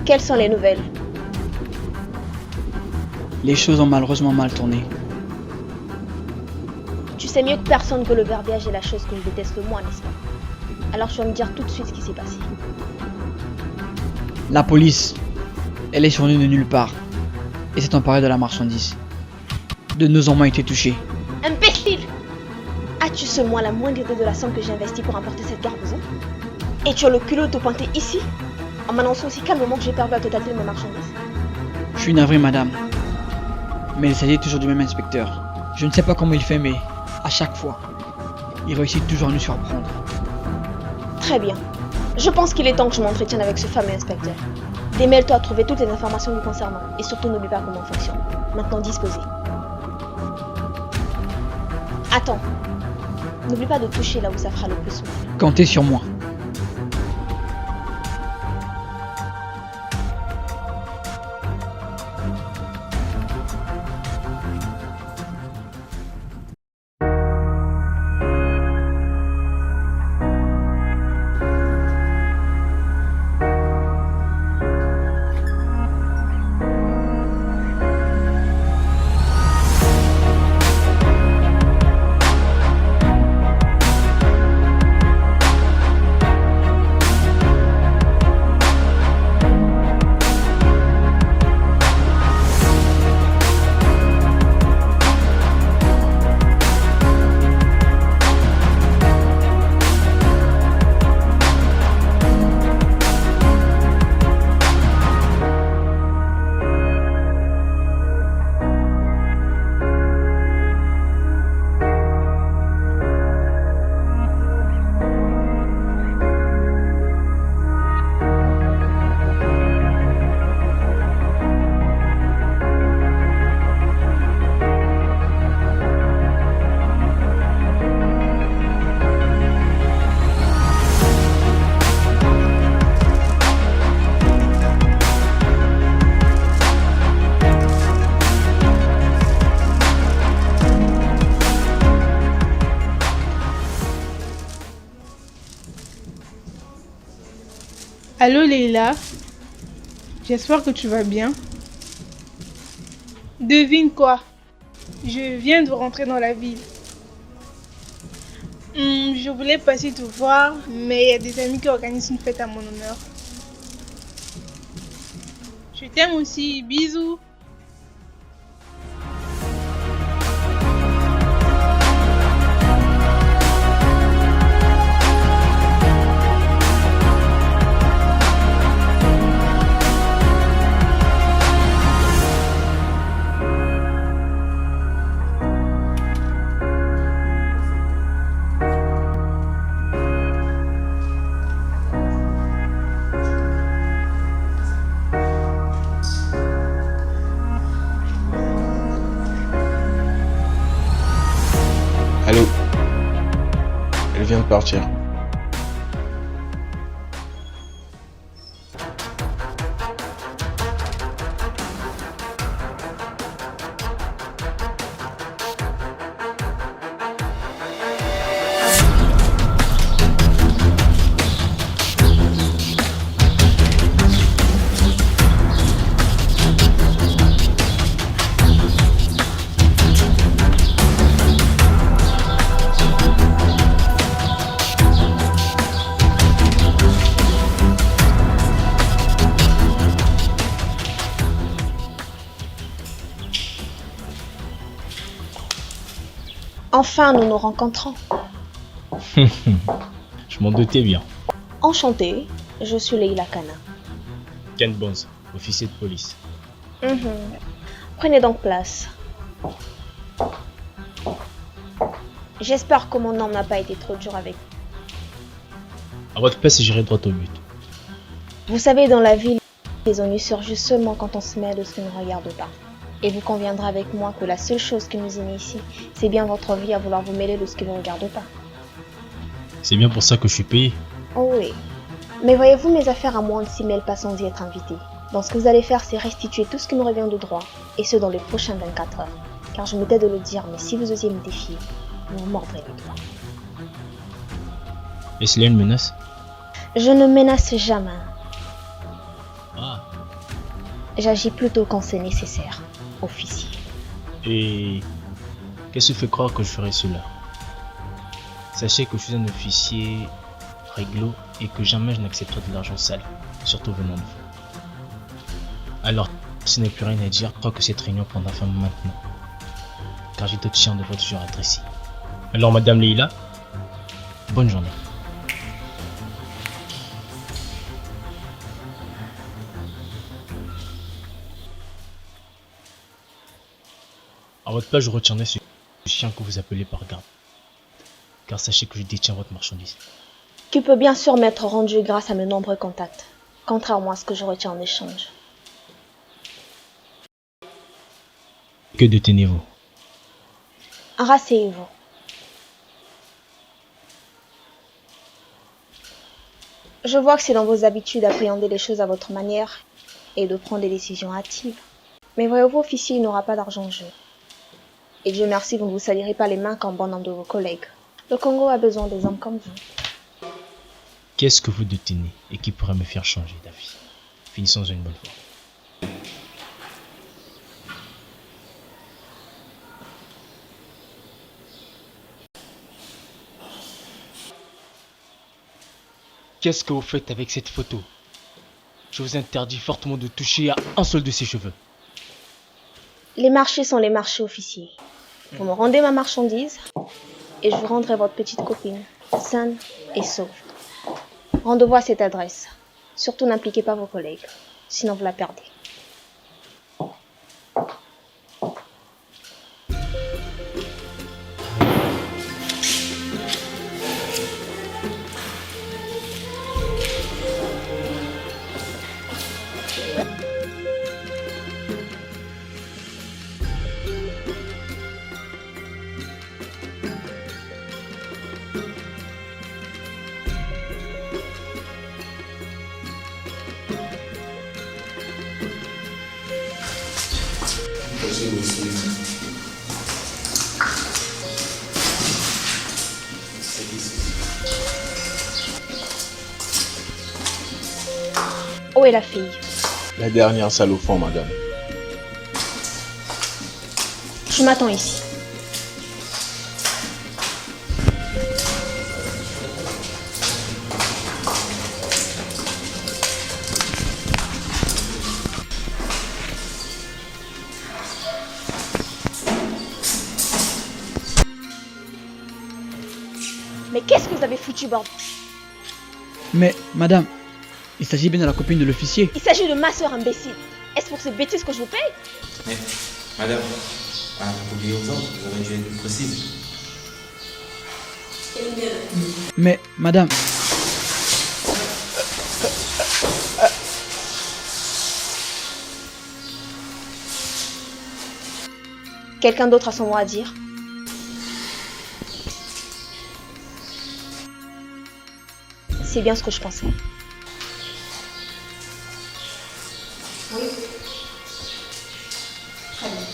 Quelles sont les nouvelles? Les choses ont malheureusement mal tourné. Tu sais mieux que personne que le verbiage est la chose que je déteste le moins, n'est-ce pas? Alors tu vas me dire tout de suite ce qui s'est passé. La police, elle est survenue de nulle part et s'est emparée de la marchandise. De nos hommes ont été touchés. Imbécile! As-tu seulement la moindre idée de la somme que j'ai investie pour importer cette gargouille? Et tu as le culot de te pointer ici en m'annonçant aussi calmement que j'ai perdu la totalité de mes marchandises? Je suis navré, madame. Mais il s'agit toujours du même inspecteur. Je ne sais pas comment il fait, mais à chaque fois, il réussit toujours à nous surprendre. Très bien. Je pense qu'il est temps que je m'entretienne avec ce fameux inspecteur. Démêle-toi à trouver toutes les informations lui concernant et surtout n'oublie pas comment on fonctionne. Maintenant disposez. Attends. N'oublie pas de toucher là où ça fera le plus mal. Comptez sur moi. Allô Leila, j'espère que tu vas bien. Devine quoi? Je viens de rentrer dans la ville. Je voulais passer te voir, mais il y a des amis qui organisent une fête à mon honneur. Je t'aime aussi, bisous. Allô? Elle vient de partir. Enfin, nous nous rencontrons. Je m'en doutais bien. Enchantée, je suis Leila Kana. Ken Bonds, officier de police. Prenez donc place. J'espère que mon homme n'a pas été trop dur avec vous. À votre place, j'irai droit au but. Vous savez, dans la ville, les ennuis surgissent seulement quand on se mêle de ce qui ne regarde pas. Et vous conviendrez avec moi que la seule chose qui nous unit ici, c'est bien votre vie à vouloir vous mêler de ce qui ne vous regarde pas. C'est bien pour ça que je suis payé. Oh oui. Mais voyez-vous, mes affaires à moi ne s'y mêlent pas sans y être invité. Donc ce que vous allez faire, c'est restituer tout ce qui nous revient de droit, et ce dans les prochaines 24 heures. Car je me tais de le dire, mais si vous osiez me défier, vous mordrez les doigts. Est-ce qu'il y a une menace? Je ne menace jamais. Ah, J'agis plutôt quand c'est nécessaire, officier. Et qu'est-ce qui fait croire que je ferai cela? Sachez que je suis un officier réglo et que jamais je n'accepterai de l'argent sale, surtout venant de vous. Alors, s'il n'y a plus rien à dire, je crois que cette réunion prendra fin maintenant. Car j'ai d'autres chiens de votre genre à être ici. Alors, Madame Leila, bonne journée. À votre place, je retiendrai ce chien que vous appelez par garde. Car sachez que je détiens votre marchandise. Qui peut bien sûr m'être rendu grâce à mes nombreux contacts, contrairement à ce que je retiens en échange. Que détenez-vous? Rasseyez-vous. Je vois que c'est dans vos habitudes d'appréhender les choses à votre manière et de prendre des décisions hâtives. Mais voyez-vous, officier, il n'aura pas d'argent en jeu. Et Dieu merci, vous ne vous salirez pas les mains comme bon nombre de vos collègues. Le Congo a besoin des hommes comme vous. Qu'est-ce que vous détenez et qui pourrait me faire changer d'avis? Finissons une bonne fois. Qu'est-ce que vous faites avec cette photo? Je vous interdis fortement de toucher à un seul de ses cheveux. Les marchés sont les marchés, officiers. Vous me rendez ma marchandise et je vous rendrai votre petite copine, saine et sauve. Rendez-vous à cette adresse. Surtout n'impliquez pas vos collègues, sinon vous la perdez. Où est la fille? La dernière salle au fond, madame. Je m'attends ici. Mais qu'est-ce que vous avez foutu, bordel? Mais, madame, il s'agit bien de la copine de l'officier. Il s'agit de ma soeur, imbécile. Est-ce pour ces bêtises que je vous paye? Mais, madame, vous oubliez aux autres, vous aurez dû être plus précise. Mais, madame, Quelqu'un d'autre a son mot à dire? C'est bien ce que je pensais. Oui. Très bien.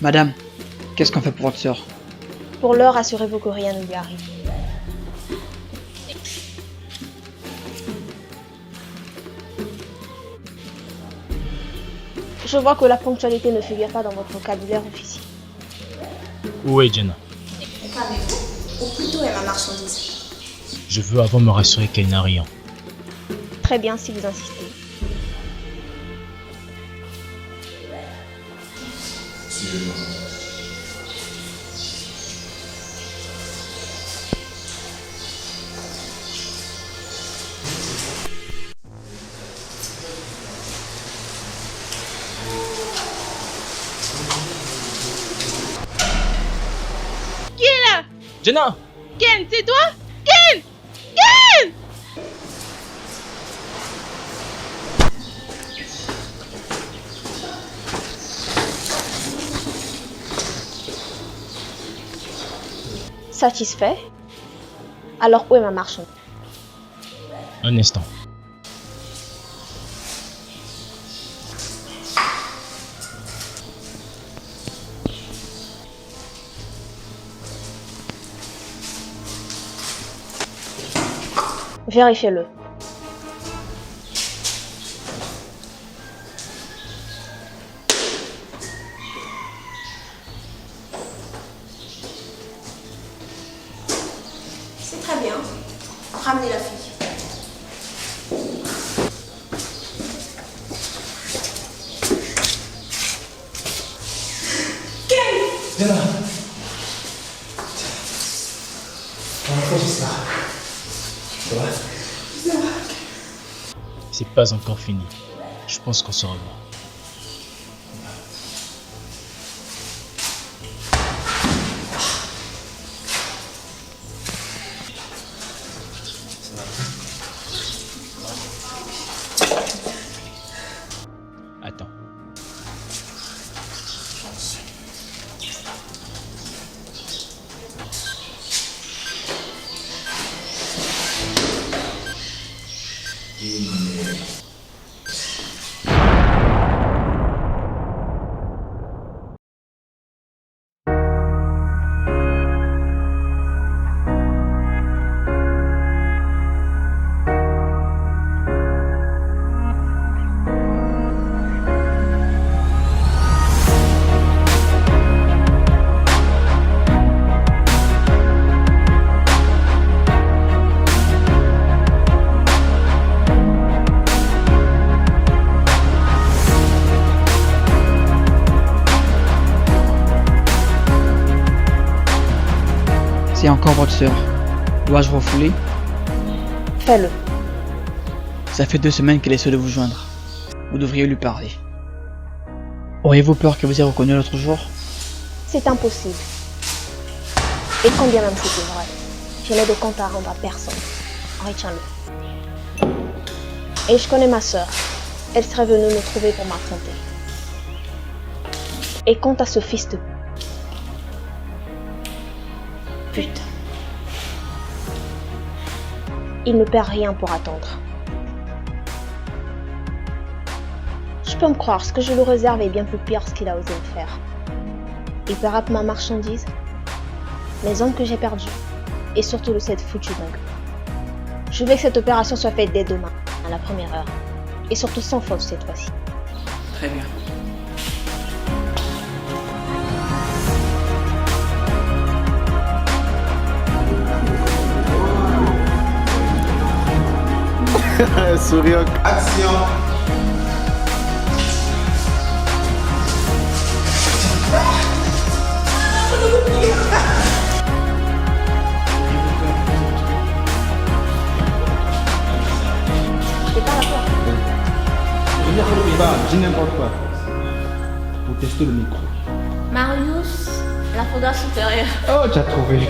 madame, qu'est-ce qu'on fait pour votre sœur? Pour l'heure, assurez-vous que rien ne lui arrive. Je vois que la ponctualité ne figure pas dans votre vocabulaire, officier. Où est Jenna? Calmez-vous, ou plutôt est ma marchandise. Je veux avant me rassurer qu'elle n'a rien. Très bien si vous insistez. Qui est là? Jenna! Ken, c'est toi? Ken! Ken! Satisfait? Alors où est ma marchandise? Un instant. Vérifiez-le. C'est très bien. Ramenez la fille. C'est pas encore fini. Je pense qu'on se revoit. Attends. C'est encore votre sœur. Dois-je refouler? Fais-le. Ça fait 2 semaines qu'elle essaie de vous joindre. Vous devriez lui parler. Auriez-vous peur qu'elle vous ait reconnu l'autre jour? C'est impossible. Et quand bien même c'était vrai, je n'ai de compte à rendre à personne. Retiens-le. Et je connais ma sœur. Elle serait venue me trouver pour m'affronter. Et quant à ce fils de... Putain. Il ne perd rien pour attendre. Je peux me croire, ce que je lui réserve est bien plus pire ce qu'il a osé me faire. Il paiera pour ma marchandise, les hommes que j'ai perdus, et surtout de cette foutue dingue. Je veux que cette opération soit faite dès demain, à la première heure, et surtout sans faute cette fois-ci. Très bien. Souriant. Action. C'est pas la porte. Dis n'importe quoi. Pour tester le micro. Marius, la fondation supérieure. Oh, tu as trouvé.